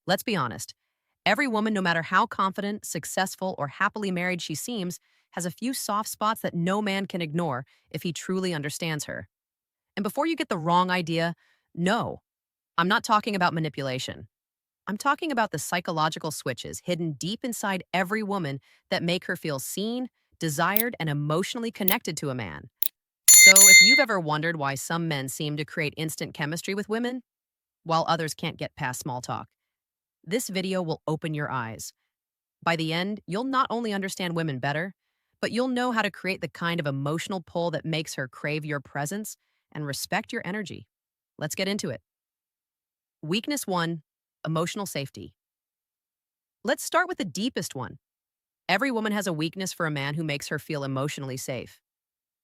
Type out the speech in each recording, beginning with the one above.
Let's be honest. Every woman, no matter how confident, successful, or happily married she seems, has a few soft spots that no man can ignore if he truly understands her. And before you get the wrong idea, no, I'm not talking about manipulation. I'm talking about the psychological switches hidden deep inside every woman that make her feel seen, desired, and emotionally connected to a man. So, if you've ever wondered why some men seem to create instant chemistry with women, while others can't get past small talk, this video will open your eyes. By the end, you'll not only understand women better, but you'll know how to create the kind of emotional pull that makes her crave your presence and respect your energy. Let's get into it. Weakness 1, emotional safety. Let's start with the deepest one. Every woman has a weakness for a man who makes her feel emotionally safe.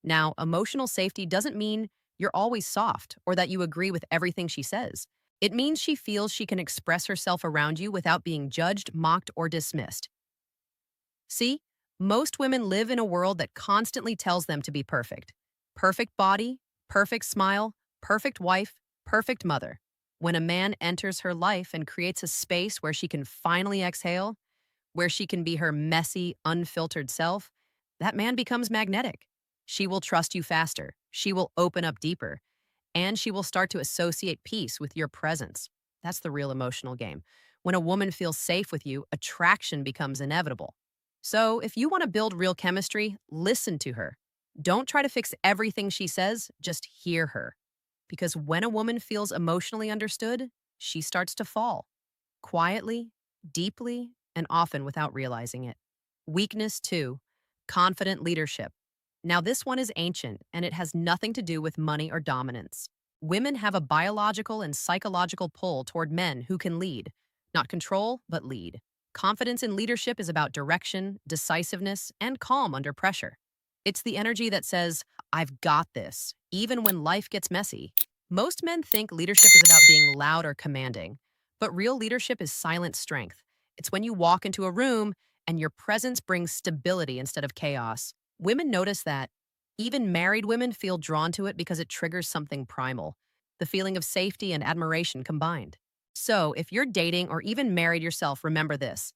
Now, emotional safety doesn't mean you're always soft or that you agree with everything she says. It means she feels she can express herself around you without being judged, mocked, or dismissed. See, most women live in a world that constantly tells them to be perfect. Perfect body, perfect smile, perfect wife, perfect mother. When a man enters her life and creates a space where she can finally exhale, where she can be her messy, unfiltered self, that man becomes magnetic. She will trust you faster, she will open up deeper, and she will start to associate peace with your presence. That's the real emotional game. When a woman feels safe with you, attraction becomes inevitable. So, if you want to build real chemistry, listen to her. Don't try to fix everything she says, just hear her. Because when a woman feels emotionally understood, she starts to fall quietly, deeply, and often without realizing it. Weakness 2, confident leadership. Now, this one is ancient and it has nothing to do with money or dominance. Women have a biological and psychological pull toward men who can lead, not control, but lead. Confidence in leadership is about direction, decisiveness, and calm under pressure. It's the energy that says, I've got this, even when life gets messy. Most men think leadership is about being loud or commanding, but real leadership is silent strength. It's when you walk into a room and your presence brings stability instead of chaos. Women notice that. Even married women feel drawn to it because it triggers something primal, the feeling of safety and admiration combined. So, if you're dating or even married yourself, remember this.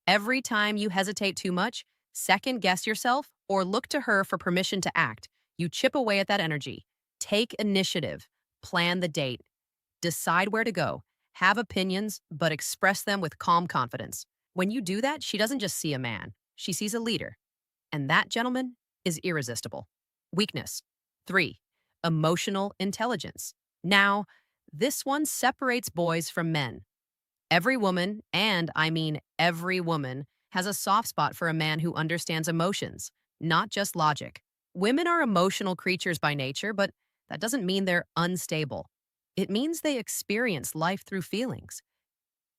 Every time you hesitate too much, second guess yourself, or look to her for permission to act, you chip away at that energy. Take initiative, plan the date, decide where to go, have opinions, but express them with calm confidence. When you do that, she doesn't just see a man, she sees a leader. And that, gentleman, is irresistible. Weakness 3, emotional intelligence. Now, this one separates boys from men. Every woman, and I mean every woman, has a soft spot for a man who understands emotions, not just logic. Women are emotional creatures by nature, but that doesn't mean they're unstable. It means they experience life through feelings.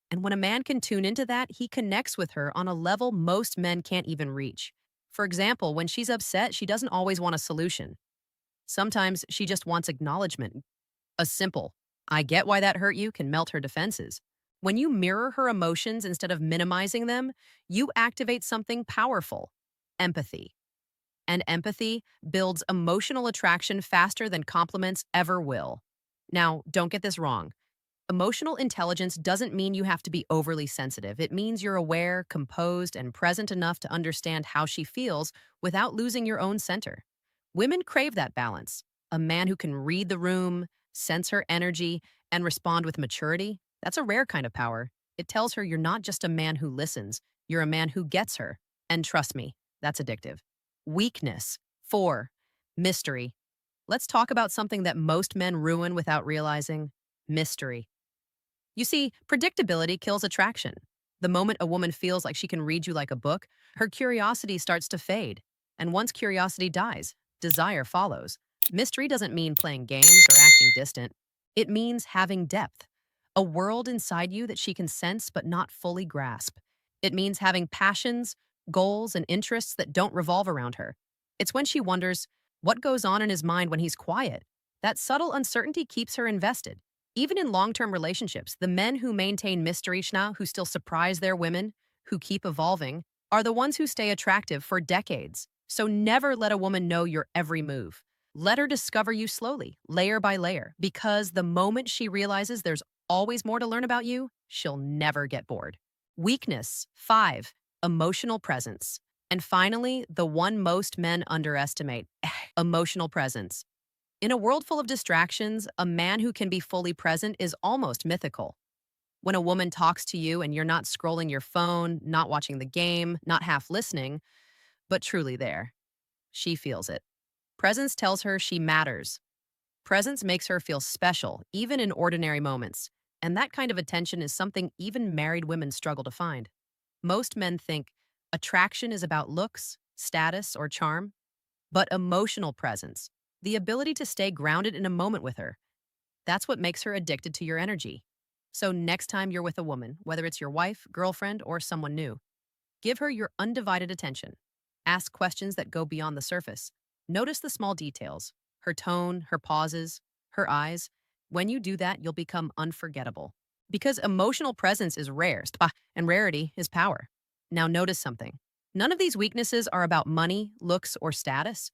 And when a man can tune into that, he connects with her on a level most men can't even reach. For example, when she's upset, she doesn't always want a solution. Sometimes she just wants acknowledgement. A simple, I get why that hurt you, can melt her defenses. When you mirror her emotions instead of minimizing them, you activate something powerful: empathy. And empathy builds emotional attraction faster than compliments ever will. Now, don't get this wrong. Emotional intelligence doesn't mean you have to be overly sensitive. It means you're aware, composed, and present enough to understand how she feels without losing your own center. Women crave that balance. A man who can read the room, sense her energy, and respond with maturity. That's a rare kind of power. It tells her you're not just a man who listens, you're a man who gets her. And trust me, that's addictive. Weakness 4, mystery. Let's talk about something that most men ruin without realizing: mystery. You see, predictability kills attraction. The moment a woman feels like she can read you like a book, her curiosity starts to fade. And once curiosity dies, desire follows. Mystery doesn't mean playing games or acting distant. It means having depth, a world inside you that she can sense but not fully grasp. It means having passions, goals, and interests that don't revolve around her. It's when she wonders, what goes on in his mind when he's quiet? That subtle uncertainty keeps her invested. Even in long-term relationships, the men who maintain mystery, who still surprise their women, who keep evolving, are the ones who stay attractive for decades. So never let a woman know your every move. Let her discover you slowly, layer by layer, because the moment she realizes there's always more to learn about you, she'll never get bored. Weakness, 5, emotional presence. And finally, the one most men underestimate, emotional presence. In a world full of distractions, a man who can be fully present is almost mythical. When a woman talks to you and you're not scrolling your phone, not watching the game, not half listening, but truly there, she feels it. Presence tells her she matters. Presence makes her feel special, even in ordinary moments. And that kind of attention is something even married women struggle to find. Most men think attraction is about looks, status, or charm, but emotional presence, the ability to stay grounded in a moment with her, that's what makes her addicted to your energy. So next time you're with a woman, whether it's your wife, girlfriend, or someone new, give her your undivided attention. Ask questions that go beyond the surface. Notice the small details, her tone, her pauses, her eyes. When you do that, you'll become unforgettable. Because emotional presence is rare, and rarity is power. Now notice something. None of these weaknesses are about money, looks, or status.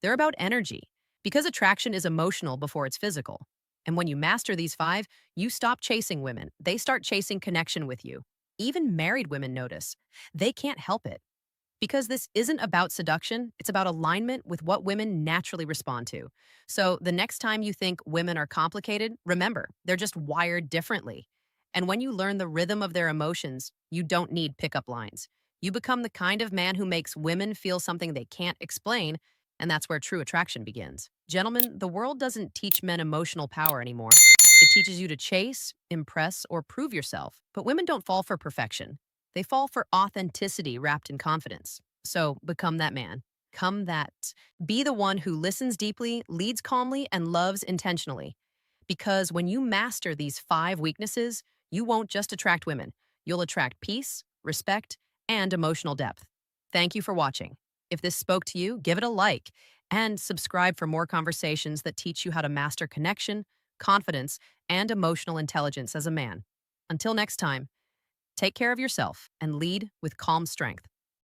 They're about energy, because attraction is emotional before it's physical. And when you master these 5, you stop chasing women. They start chasing connection with you. Even married women notice. They can't help it. Because this isn't about seduction, it's about alignment with what women naturally respond to. So the next time you think women are complicated, remember, they're just wired differently. And when you learn the rhythm of their emotions, you don't need pickup lines. You become the kind of man who makes women feel something they can't explain, and that's where true attraction begins. Gentlemen, the world doesn't teach men emotional power anymore. It teaches you to chase, impress, or prove yourself. But women don't fall for perfection. They fall for authenticity wrapped in confidence. So become that man. Come that. Be the one who listens deeply, leads calmly, and loves intentionally. Because when you master these 5 weaknesses, you won't just attract women. You'll attract peace, respect, and emotional depth. Thank you for watching. If this spoke to you, give it a like and subscribe for more conversations that teach you how to master connection, confidence, and emotional intelligence as a man. Until next time, take care of yourself and lead with calm strength.